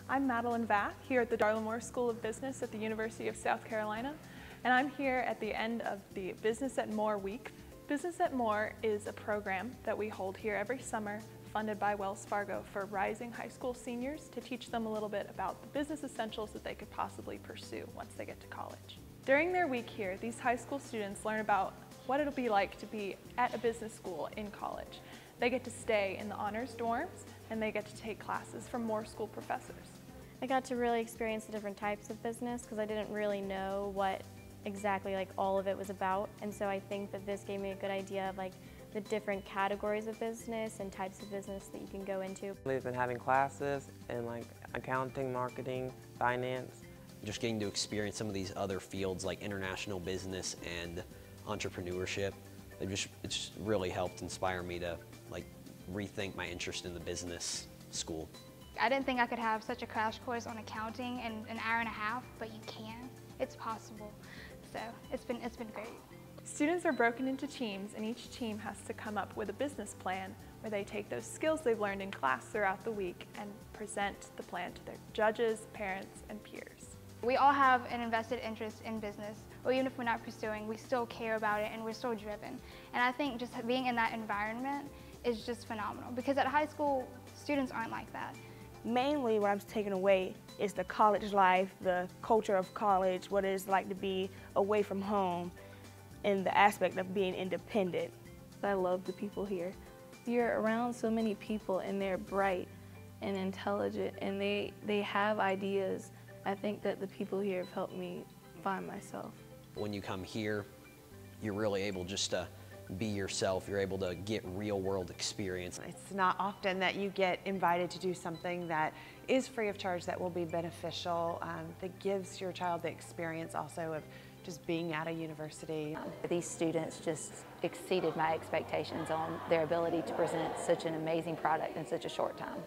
I'm Madeline Vath here at the Darla Moore School of Business at the University of South Carolina, and I'm here at the end of the Business at Moore Week. Business at Moore is a program that we hold here every summer, funded by Wells Fargo for rising high school seniors to teach them a little bit about the business essentials that they could possibly pursue once they get to college. During their week here, these high school students learn about what it'll be like to be at a business school in college. They get to stay in the honors dorms and they get to take classes from Moore School professors. I got to really experience the different types of business because I didn't really know what exactly all of it was about, and so I think that this gave me a good idea of the different categories of business and types of business that you can go into. We've been having classes in accounting, marketing, finance. Just getting to experience some of these other fields like international business and entrepreneurship. It's really helped inspire me to rethink my interest in the business school. I didn't think I could have such a crash course on accounting in an hour and a half, but you can. It's possible. So it's been great. Students are broken into teams, and each team has to come up with a business plan where they take those skills they've learned in class throughout the week and present the plan to their judges, parents, and peers. We all have an invested interest in business, or even if we're not pursuing, we still care about it and we're still driven. And I think just being in that environment is just phenomenal, because at high school, students aren't like that. Mainly what I'm taking away is the college life, the culture of college, what it is like to be away from home, and the aspect of being independent. I love the people here. You're around so many people and they're bright and intelligent and they have ideas. I think that the people here have helped me find myself. When you come here, you're really able just to be yourself. You're able to get real world experience. It's not often that you get invited to do something that is free of charge, that will be beneficial, that gives your child the experience also of just being at a university. These students just exceeded my expectations on their ability to present such an amazing product in such a short time.